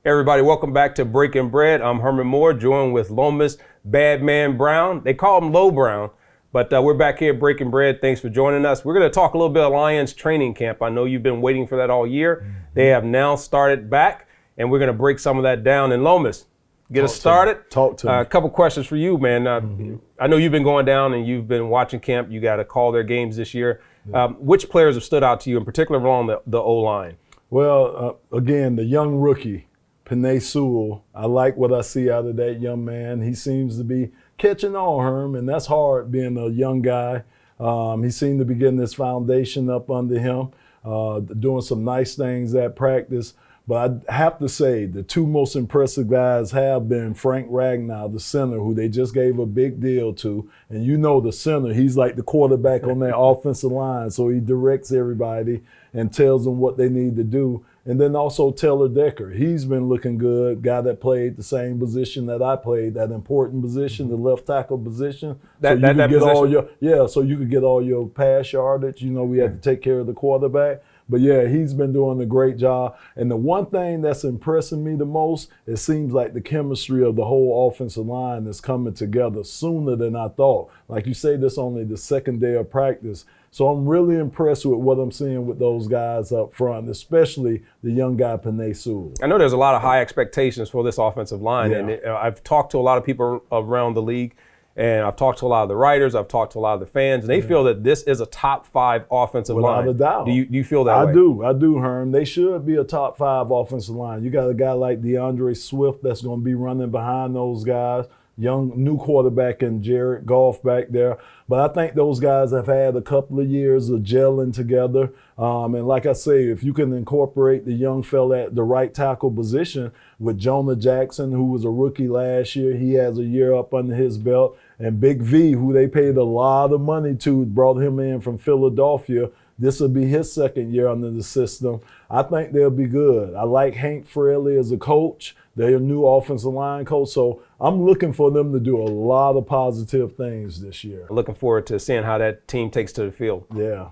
Hey everybody, welcome back to Breaking Bread. I'm Herman Moore, joined with Lomas, Bad Man Brown. They call him Low Brown, but we're back here at Breaking Bread. Thanks for joining us. We're going to talk a little bit of Lions training camp. I know you've been waiting for that all year. Mm-hmm. They have now started back, and we're going to break some of that down. And Lomas, get us started. Talk to me. A couple questions for you, man. I know you've been going down and you've been watching camp. You got to call their games this year. Which players have stood out to you, in particular along the O-line? Well, again, the young rookie, Penei Sewell. I like what I see out of that young man. He seems to be catching on, Herm, and that's hard being a young guy. He seemed to be getting his foundation up under him, doing some nice things at practice. But I have to say, the two most impressive guys have been Frank Ragnow, the center, who they just gave a big deal to. And you know the center, he's like the quarterback on that offensive line. So he directs everybody and tells them what they need to do. And then also Taylor Decker. He's been looking good, guy that played the same position that I played, that important position, the left tackle position. So you could get all your pass yardage. You know, we had to take care of the quarterback. But yeah, he's been doing a great job. And the one thing that's impressing me the most, it seems like the chemistry of the whole offensive line is coming together sooner than I thought. Like you say, this only the second day of practice. So I'm really impressed with what I'm seeing with those guys up front, especially the young guy, Penei Sewell. I know there's a lot of high expectations for this offensive line. Yeah. And I've talked to a lot of people around the league. And I've talked to a lot of the writers, I've talked to a lot of the fans, and they feel that this is a top 5 offensive line. Without a doubt. Do you feel that way? I do, Herm. They should be a top 5 offensive line. You got a guy like DeAndre Swift that's going to be running behind those guys. Young new quarterback in Jared Goff back there. But I think those guys have had a couple of years of gelling together. And like I say, if you can incorporate the young fella at the right tackle position with Jonah Jackson, who was a rookie last year, he has a year up under his belt. And Big V, who they paid a lot of money to, brought him in from Philadelphia. This will be his second year under the system. I think they'll be good. I like Hank Fraley as a coach. They're a new offensive line coach. So I'm looking for them to do a lot of positive things this year. Looking forward to seeing how that team takes to the field. Yeah.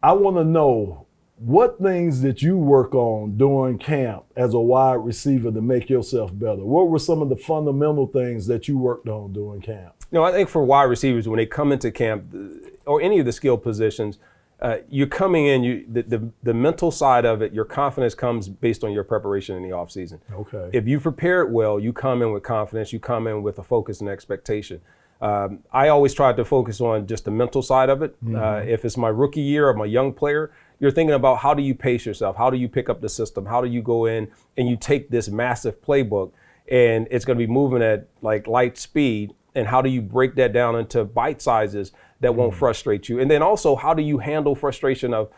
I want to know, what things did you work on during camp as a wide receiver to make yourself better? What were some of the fundamental things that you worked on during camp? You know, I think for wide receivers, when they come into camp, or any of the skill positions, you're coming in, the mental side of it, your confidence comes based on your preparation in the offseason. Okay. If you prepare it well, you come in with confidence, you come in with a focus and expectation. I always try to focus on just the mental side of it. If it's my rookie year or my young player, you're thinking about how do you pace yourself? How do you pick up the system? How do you go in and you take this massive playbook and it's going to be moving at like light speed, and how do you break that down into bite sizes that won't frustrate you? And then also, how do you handle frustration of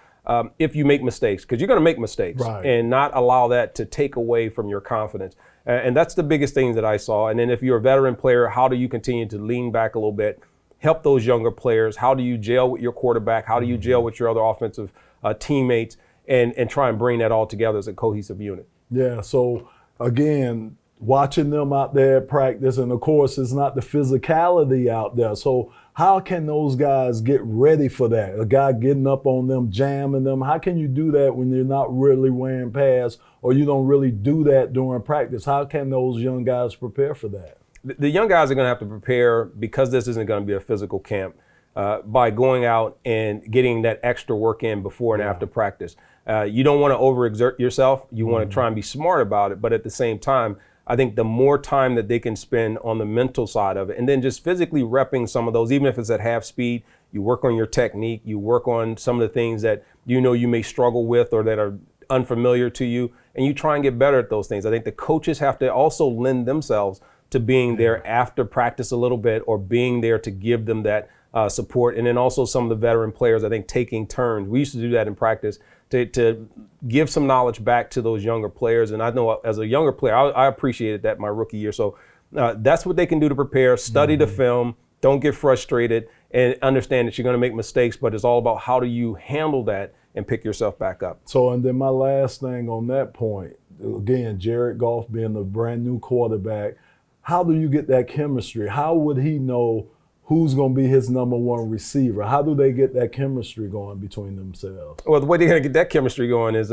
if you make mistakes? Because you're going to make mistakes, right, and not allow that to take away from your confidence. And that's the biggest thing that I saw. And then if you're a veteran player, how do you continue to lean back a little bit, help those younger players? How do you gel with your quarterback? How do you gel with your other offensive teammates and try and bring that all together as a cohesive unit? Yeah, so again, watching them out there at practice, and of course, it's not the physicality out there. So how can those guys get ready for that? A guy getting up on them, jamming them. How can you do that when you're not really wearing pads, or you don't really do that during practice? How can those young guys prepare for that? The young guys are going to have to prepare, because this isn't going to be a physical camp, by going out and getting that extra work in before and after practice. You don't want to overexert yourself. You want to try and be smart about it, but at the same time, I think the more time that they can spend on the mental side of it, and then just physically repping some of those, even if it's at half speed, you work on your technique, you work on some of the things that you know you may struggle with or that are unfamiliar to you, and you try and get better at those things. I think the coaches have to also lend themselves to being there after practice a little bit, or being there to give them that support. And then also some of the veteran players, I think, taking turns. We used to do that in practice to give some knowledge back to those younger players. And I know as a younger player, I appreciated that my rookie year. So that's what they can do to prepare, study the film, don't get frustrated, and understand that you're going to make mistakes, but it's all about how do you handle that and pick yourself back up. So, and then my last thing on that point, again, Jared Goff being a brand new quarterback, how do you get that chemistry? How would he know who's going to be his number one receiver? How do they get that chemistry going between themselves? Well, the way they're going to get that chemistry going is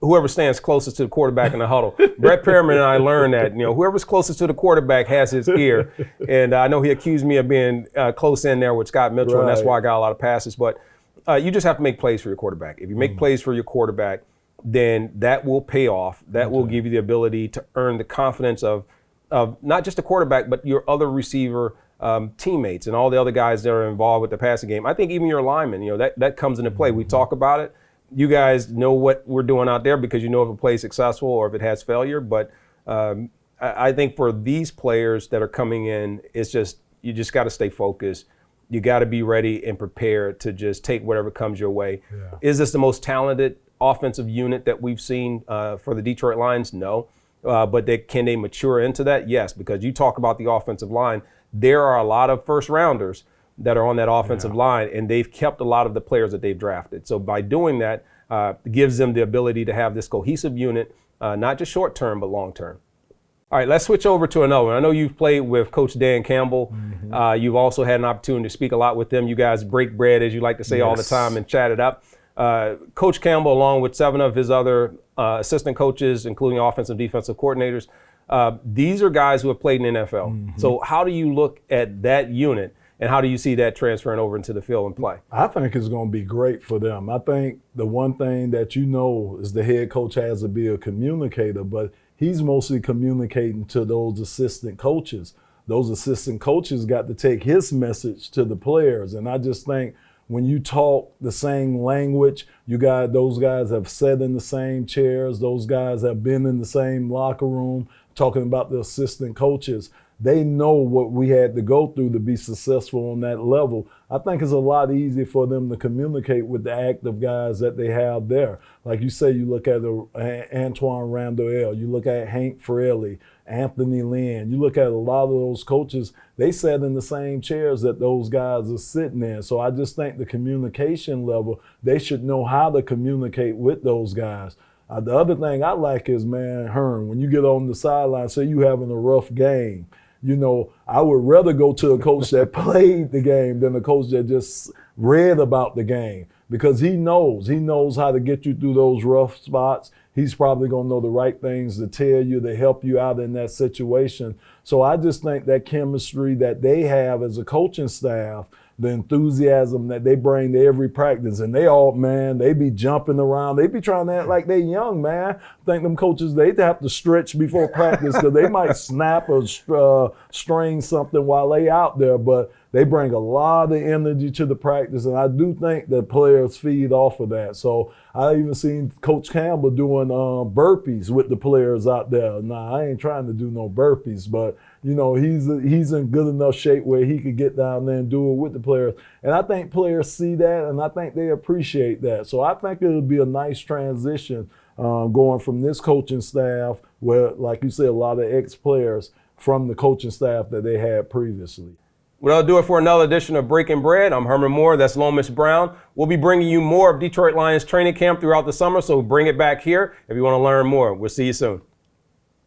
whoever stands closest to the quarterback in the huddle. Brett Perriman and I learned that, whoever's closest to the quarterback has his ear. And I know he accused me of being close in there with Scott Mitchell, and that's why I got a lot of passes. But you just have to make plays for your quarterback. If you make plays for your quarterback, then that will pay off. That will give you the ability to earn the confidence of not just the quarterback, but your other receiver teammates and all the other guys that are involved with the passing game. I think even your linemen, that comes into play. We talk about it. You guys know what we're doing out there because you know if a play is successful or if it has failure. But I think for these players that are coming in, you just got to stay focused. You got to be ready and prepared to just take whatever comes your way. Yeah. Is this the most talented offensive unit that we've seen for the Detroit Lions? No. But can they mature into that? Yes, because you talk about the offensive line. There are a lot of first rounders that are on that offensive line, and they've kept a lot of the players that they've drafted. So by doing that, gives them the ability to have this cohesive unit, not just short term, but long term. All right, let's switch over to another one. I know you've played with Coach Dan Campbell. You've also had an opportunity to speak a lot with him. You guys break bread, as you like to say all the time, and chat it up. Coach Campbell, along with 7 of his other assistant coaches, including offensive and defensive coordinators, these are guys who have played in the NFL. So how do you look at that unit, and how do you see that transferring over into the field and play? I think it's going to be great for them. I think the one thing that is the head coach has to be a communicator, but he's mostly communicating to those assistant coaches. Those assistant coaches got to take his message to the players. And I just think when you talk the same language, those guys have sat in the same chairs, those guys have been in the same locker room, talking about the assistant coaches. They know what we had to go through to be successful on that level. I think it's a lot easier for them to communicate with the active guys that they have there. Like you say, you look at Antoine Randall, you look at Hank Fraley, Anthony Lynn, you look at a lot of those coaches, they sat in the same chairs that those guys are sitting in. So I just think the communication level, they should know how to communicate with those guys. The other thing I like is, Herman, when you get on the sideline, say you having a rough game, I would rather go to a coach that played the game than a coach that just read about the game, because he knows how to get you through those rough spots. He's probably going to know the right things to tell you, to help you out in that situation. So I just think that chemistry that they have as a coaching staff, the enthusiasm that they bring to every practice, and they be jumping around. They be trying to act like they young, man. I think them coaches, they have to stretch before practice because they might snap or strain something while they out there, but they bring a lot of energy to the practice, and I do think that players feed off of that. So I even seen Coach Campbell doing burpees with the players out there. Nah, I ain't trying to do no burpees, but he's in good enough shape where he could get down there and do it with the players. And I think players see that, and I think they appreciate that. So I think it'll be a nice transition going from this coaching staff, where, like you said, a lot of ex-players, from the coaching staff that they had previously. Well, that'll do it for another edition of Breaking Bread. I'm Herman Moore. That's Lomas Brown. We'll be bringing you more of Detroit Lions training camp throughout the summer, so bring it back here if you want to learn more. We'll see you soon.